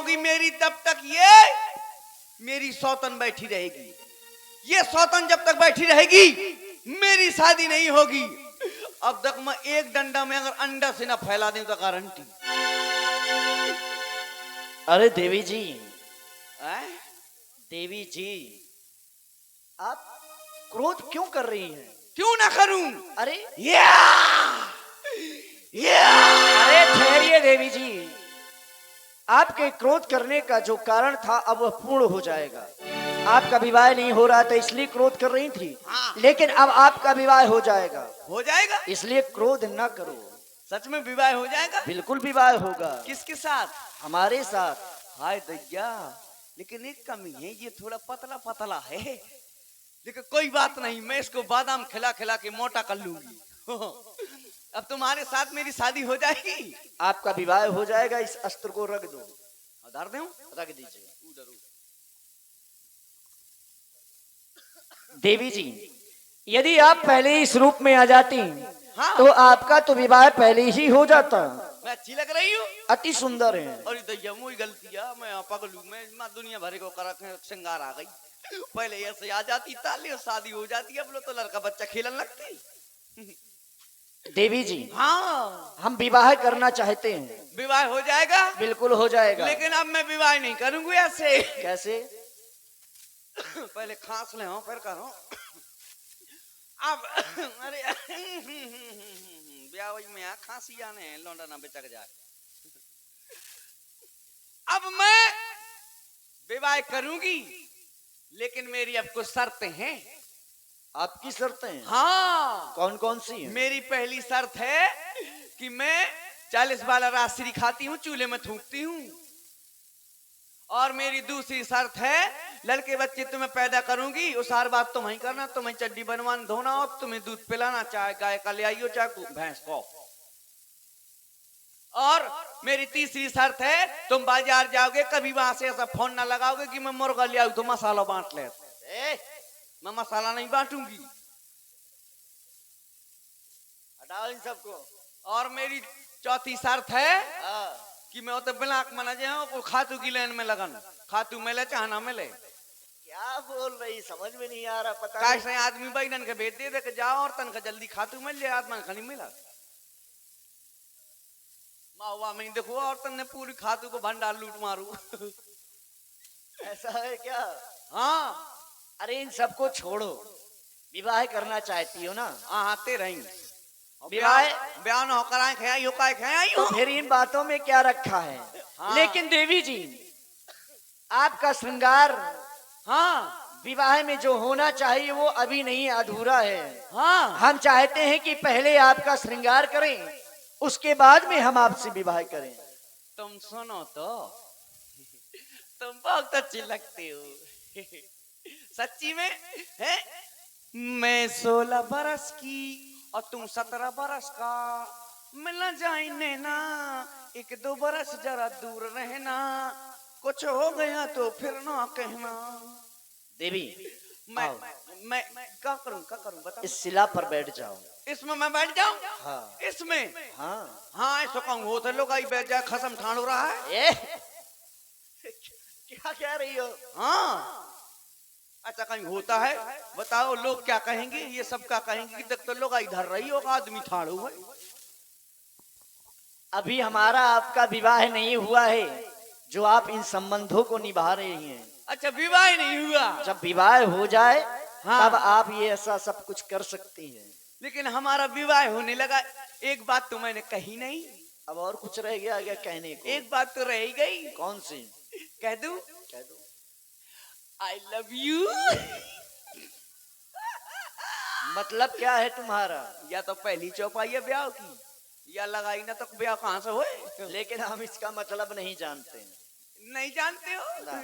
होगी मेरी तब तक ये मेरी सौतन बैठी रहेगी। ये सौतन जब तक बैठी रहेगी मेरी शादी नहीं होगी। अब तक मैं एक डंडा में अगर अंडा से ना फैला दूं तो गारंटी। अरे देवी जी, हैं? देवी जी, आप क्रोध क्यों कर रही हैं? क्यों ना करूं? अरे या! अरे ठहरिए देवी जी, आपके क्रोध करने का जो कारण था अब वह पूर्ण हो जाएगा। आपका विवाह नहीं हो रहा था इसलिए क्रोध कर रही थी, हाँ। लेकिन अब आपका विवाह हो जाएगा, हो जाएगा? इसलिए क्रोध न करो। सच में विवाह हो जाएगा? बिल्कुल विवाह होगा। किसके साथ? हमारे साथ। हाय दैया, लेकिन एक कमी है, ये थोड़ा पतला पतला है। लेकिन कोई बात नहीं, मैं इसको बादाम खिला खिला के मोटा कर लूंगी। अब तुम्हारे साथ मेरी शादी हो जाएगी। आपका विवाह हो जाएगा। इस अस्त्र को रख दो। उधार दूं? रख दीजिए। देवी जी, यदि आप पहले इस रूप में आ जाती हाँ। तो आपका तो विवाह पहले ही हो जाता। मैं अच्छी लग रही हूँ? अति सुंदर है। अरे दैया, मुझे गलती है, मैं पगलू मैं दुनिया भर को कर श्रृंगार आ गई। पहले ऐसे आ जाती ताली शादी हो जाती, अब लो तो लड़का बच्चा खेलन लगती। देवी जी, हाँ, हम विवाह करना चाहते हैं। विवाह हो जाएगा? बिल्कुल हो जाएगा। लेकिन अब मैं विवाह नहीं करूंगी ऐसे। कैसे? पहले खांस ले हो फिर करो। अब अरे ब्याह में आ खांसी आने लौंडा ना बेचक जाए। अब मैं विवाह करूंगी, लेकिन मेरी अब कुछ शर्तें हैं। आपकी शर्तें? हाँ। कौन कौन सी हैं? मेरी पहली शर्त है कि मैं 40 वाला राशि खाती हूँ, चूल्हे में थूकती हूँ। और मेरी दूसरी शर्त है, लड़के बच्चे तुम्हें पैदा करूंगी, उस हर बात तुम्हें करना, तुम्हें चड्डी बनवाना धोना और तुम्हें दूध पिलाना, चाहे गाय का ले आइयो चाहे भैंस को। और मेरी तीसरी शर्त है, तुम बाजार जाओगे कभी वहां से ऐसा फोन ना लगाओगे कि मैं मुर्गा ले आऊं तो मसाला बांट ले। मैं मसाला नहीं बांटूंगी। हटाओ इन सबको। और मेरी चौथी शर्त है कि मैं तो ब्लॉक मना जाऊं खातू की लाइन में लगन, खातू मिले चाहे ना मिले। क्या बोल रही, समझ में नहीं आ रहा। पता कैसे आदमी बैगन के भेज दे के जाओ और तन का जल्दी खातू मिल जाए, आदमी खनी मिला मावा में देखो और तन ने पूरी खातू को भंडार लूट मारू। ऐसा है क्या? हाँ। अरे इन सबको छोड़ो, विवाह करना चाहती हो ना? हाँ, आते रही विवाह ब्याह न होकर आए खे यो काय खे आई तो फिर इन बातों में क्या रखा है? हाँ। लेकिन देवी जी, आपका श्रृंगार हाँ विवाह में जो होना चाहिए वो अभी नहीं, अधूरा है। हाँ। हम चाहते हैं कि पहले आपका श्रृंगार करें, उसके बाद में हम आपसे विवाह करें। तुम सुनो तो, तुम बहुत अच्छी लगती हो। सच्ची में है? मैं 16 बरस की और तुम 17 बरस का, मिलना जाए ना, 1-2 बरस जरा दूर रहना, कुछ हो गया तो फिर ना कहना। देवी, मैं क्या करूं बता। इस शिला पर बैठ जाओ। इसमें मैं बैठ जाऊं? हाँ। इसमें? हाँ। हाँ, ऐसा कहूं होते लोग आई बैठ जाए, खसम ठाण हो रहा है। क्या कह रही हो? हाँ, अच्छा कहीं होता है? बताओ लोग क्या कहेंगे, ये सब क्या कहेंगे कि देख तो लोग इधर रही होगा, आदमी ठाड़ू है। अभी हमारा आपका विवाह नहीं हुआ है जो आप इन संबंधों को निभा रहे हैं। अच्छा, विवाह नहीं हुआ? जब विवाह हो जाए हाँ। तब आप ये ऐसा सब कुछ कर सकती हैं। लेकिन हमारा विवाह होने लगा, एक बात तो मैंने कही नहीं। अब और कुछ रह गया क्या कहने को? एक बात तो रह गई। कौन सी? कह दूं? कह दो। I love you. मतलब क्या है तुम्हारा? या तो पहली चौपाई है ब्याह की, या लगाई ना तो ब्याह कहां से होए। लेकिन हम इसका मतलब नहीं जानते। नहीं जानते हो? ना।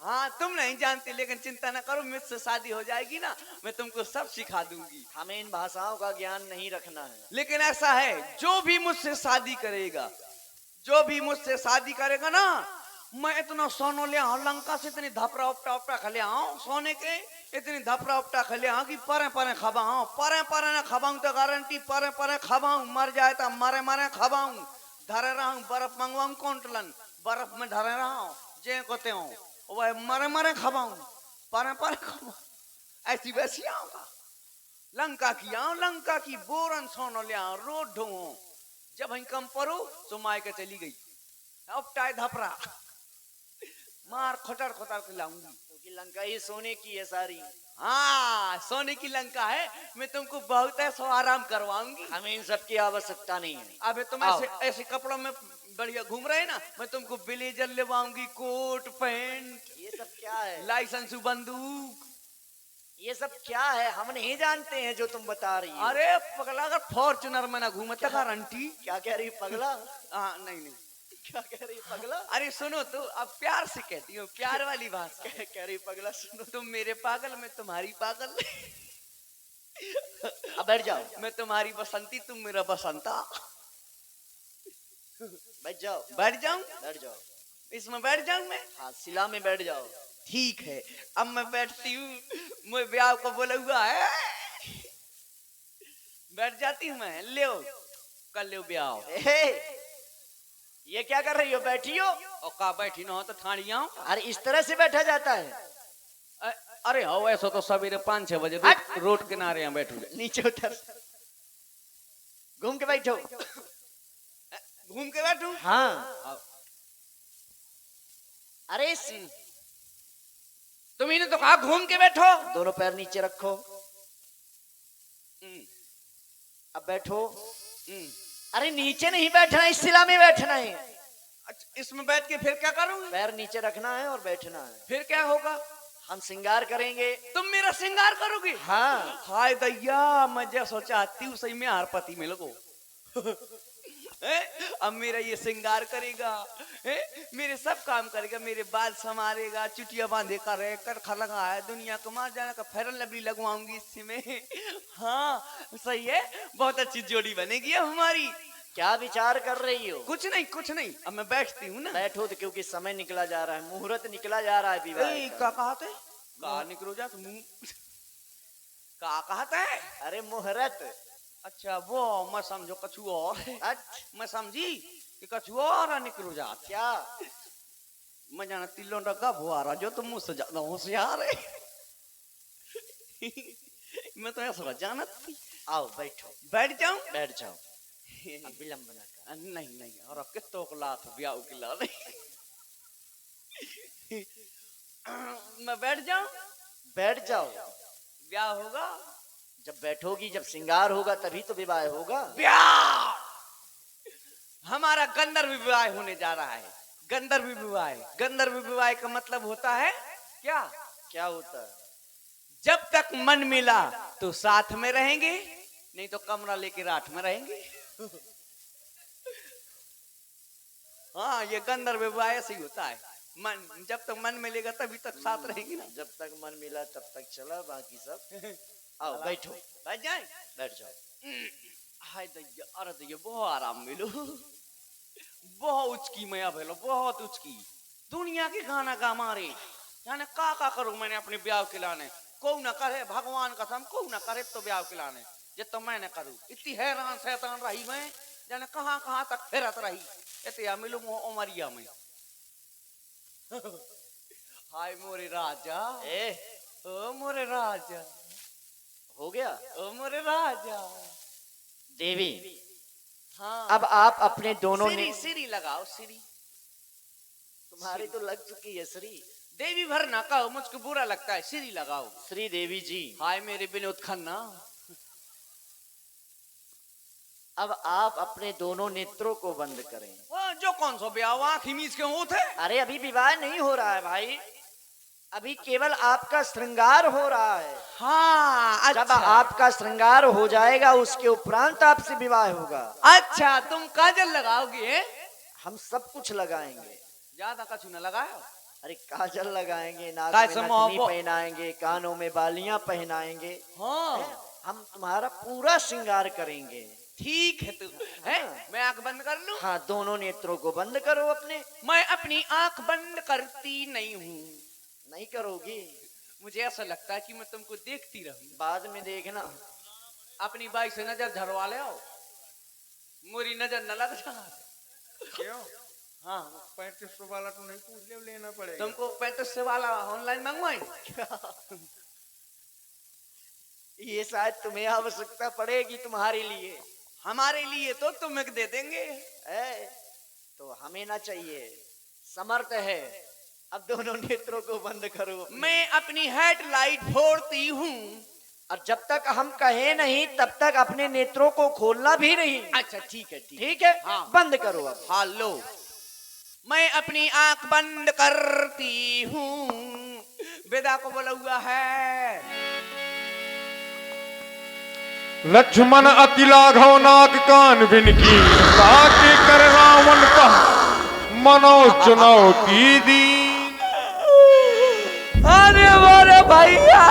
हाँ, तुम नहीं जानते, लेकिन चिंता ना करो, मुझसे शादी हो जाएगी ना, मैं तुमको सब सिखा दूंगी। हमें इन भाषाओं का ज्ञान नहीं रखना है। लेकिन ऐसा है, जो भी मुझसे शादी करेगा, जो भी मुझसे शादी करेगा ना, मैं इतना सोनो ले आऊं, लंका से इतनी धपरा उपटा खले आऊं सोने के, इतनी धपरा उपटा खले आऊं कि परे परे खबाऊं, परे ना खबाऊं तो गारंटी, परे खबाऊं, मर जाए तो मरे खबाऊं, धरे रहूं, बर्फ मंगवाऊं कौंटलन, बर्फ में धरे रहा जे कोते हूँ वह मरे मरे खबाऊं पारे पारे खबाऊं ऐसी वैसी आऊंगा लंका की आऊं लंका की बोरन सोनो ले आऊं रोड ढूंढो जब हम कम परो तो माय के चली गई अब टाई धपरा मार खोटर खोटर के लाऊंगी क्योंकि लंका ही सोने की है सारी। हाँ सोने की लंका है मैं तुमको बहुत ऐसा आराम करवाऊंगी हमें इन सब की आवश्यकता नहीं है। अबे तुम आओ। ऐसे ऐसे कपड़ों में बढ़िया घूम रहे हैं ना मैं तुमको ब्लेजर लेवाऊंगी कोट पैंट ये सब क्या है? लाइसेंस बंदूक ये सब क्या है? हम नहीं जानते हैं जो तुम बता रही हो। अरे पगला अगर फॉर्चुनर में ना घूमे तो गारंटी क्या कह रही पगला? हाँ नहीं नहीं क्या कह रही पगला? अरे सुनो तो अब प्यार से कहती हूँ प्यार वाली भाषा कह रही पगला सुनो। तुम मेरे पागल मैं तुम्हारी पागल अब बैठ जाओ। मैं तुम्हारी बसंती तुम मेरा बसंता बैठ जाओ। बैठ जाऊं बैठ जाओ। इसमें बैठ जाऊं मैं हाँ सिला में बैठ जाओ। ठीक है अब मैं बैठती हूँ मैं ब्याह को बोला हुआ है बैठ जाती हूँ मैं ले कर ले ब्याह ए, ये क्या कर रही हो? बैठी हो? और का बैठी ना हो तो ठाणिया अरे इस तरह से बैठा जाता है? अरे हो ऐसा तो सवेरे 5-6 बजे हट! रोड किनारे यहाँ बैठू नीचे उतर। घूम के बैठो। घूम के बैठू हाँ। अरे तुम्ही ने तो कहा घूम के बैठो दोनों पैर नीचे रखो। अब बैठो। अरे नीचे नहीं बैठना, इस सिला में बैठना है। अच्छा इसमें बैठ के फिर क्या करूँ पैर नीचे रखना है और बैठना है। फिर क्या होगा हम श्रृंगार करेंगे। तुम मेरा श्रृंगार करोगे हाँ। हाय दैया मैं जैसा चाहती हूँ सही में हारपति मिल गो अब मेरा ये श्रृंगार करेगा मेरे सब काम करेगा मेरे बाल संवारेगा चुटिया बांधे का रहे करखा लगा है दुनिया को मार जाने का फेरन लवली लगवाऊंगी इसमें हाँ सही है बहुत अच्छी जोड़ी बनेगी अब हमारी। क्या विचार कर रही हो? कुछ नहीं अब मैं बैठती हूँ ना। बैठो तो क्योंकि समय निकला जा रहा है, मुहूर्त निकला जा रहा है विवाह क्या का। कहते कहा निकलो जा तुम क्या कहता है? अरे मुहूर्त। अच्छा वो मैं समझो कछु और मैं समझी कि कछु और निकलो जा क्या? मैं जाना तिलों डगा बुआरा जो तुम मुझसे ज्यादा होशियार है मैं तो ऐसा जानत थी। आओ बैठो। बैठ जाऊं? बैठ जाओ। अब विलंब न कर। नहीं और अब कितो को लात ब्याह की ला मैं बैठ जाऊं? बैठ जाओ। ब्याह होगा जब बैठोगी, जब श्रृंगार होगा तभी तो विवाह होगा। ब्याह हमारा गंधर्व विवाह होने जा रहा है। गंधर्व विवाह का मतलब होता है क्या? क्या होता है? जब तक मन मिला तो साथ में रहेंगे नहीं तो कमरा लेके रात में रहेंगे हाँ ये गंधर्व विवाह ऐसे ही होता है। मन जब तक मन मिलेगा तभी तक साथ रहेंगे ना। जब तक मन मिला तब तक चला, बाकी सब आओ बैठो। बैठ जाए? बैठ जाओ। हाय दैया अरे दैया बहुत आराम मिलो बहुत उचकी मैं भेलो बहुत उचकी दुनिया के गाना गा मारे जाने का करूं मैंने अपने ब्याह के लाने को न करे भगवान कसम को न करे तो ब्याह के लाने ये तो मैं न करूं। इतनी हैरान शैतान रही मैं जाने कहां तक फिरत रही इतिया मिलूं उमरिया में हाय मोरे राजा ओ मोरे राजा हो गया। ओ मोरे राजा देवी हाँ अब आप अपने दोनों ने सीरी लगाओ सीरी तुम्हारी तो लग चुकी है श्री देवी भर ना कहो मुझको बुरा लगता है सीरी लगाओ। श्री देवी जी हाय मेरे विनोद खन्ना अब आप अपने दोनों नेत्रों को बंद करें। वो जो कौन सा ब्याह आंख ही मीच के होते अरे अभी विवाह नहीं हो रहा है भाई, अभी केवल आपका श्रृंगार हो रहा है। हाँ जब अच्छा आपका श्रृंगार हो जाएगा उसके उपरांत आपसे विवाह होगा। अच्छा तुम काजल लगाओगे? हम सब कुछ लगाएंगे। ज्यादा कछु न लगाओ। अरे काजल लगाएंगे, नाक काय में समो नथनी आपो- पहनाएंगे, कानों में बालियां पहनाएंगे। हाँ हम तुम्हारा पूरा श्रृंगार करेंगे। ठीक है तू है मैं आंख बंद कर लूं? हाँ दोनों नेत्रों को बंद करो अपने। मैं अपनी आंख बंद करती नहीं हूँ। नहीं करोगी? मुझे ऐसा लगता है कि मैं तुमको देखती रहूं। बाद में देखना। अपनी बाई से नजर झरवा ले आओ, मोरी नजर न लग जा। क्यों? हाँ 3500 वाला तो नहीं पूछ ले, लेना पड़ेगा। तुमको 3500 वाला ऑनलाइन मंगवाएं? ये शायद तुम्हें आवश्यकता पड़ेगी तुम्हारे लिए। हमारे लिए तो तुम्हें दे देंगे। तो हमें ना चाहिए, समर्थ है। अब दोनों नेत्रों को बंद करो। मैं अपनी हेडलाइट फोड़ती हूँ। और जब तक हम कहे नहीं तब तक अपने नेत्रों को खोलना भी नहीं। अच्छा ठीक है ठीक। ठीक है, हाँ। बंद करो अब। हेलो, मैं अपनी आंख बंद करती हूँ। वेदा को बोला हुआ है, लक्ष्मण अति लाघव नाग कान बिनकी, ताके कर रावण का मनो चुनाव की दीन। अरे वारे भैया,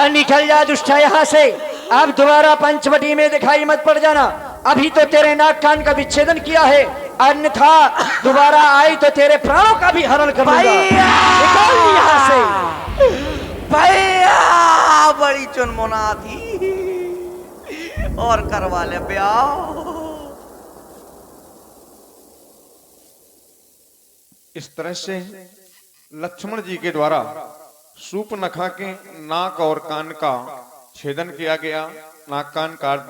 निकल जा दुष्टा यहाँ से। अब दोबारा पंचवटी में दिखाई मत पड़ जाना। अभी तो तेरे नाक कान का विच्छेदन किया है, अन्यथा दोबारा आई तो तेरे प्राणों का भी हरण कर लूंगा। निकल यहाँ से। भैया बड़ी चुनमुना थी, और करवा ले ब्याह। इस तरह से लक्ष्मण जी के द्वारा सूपनखा के नाक और कान का छेदन किया गया, नाक कान काट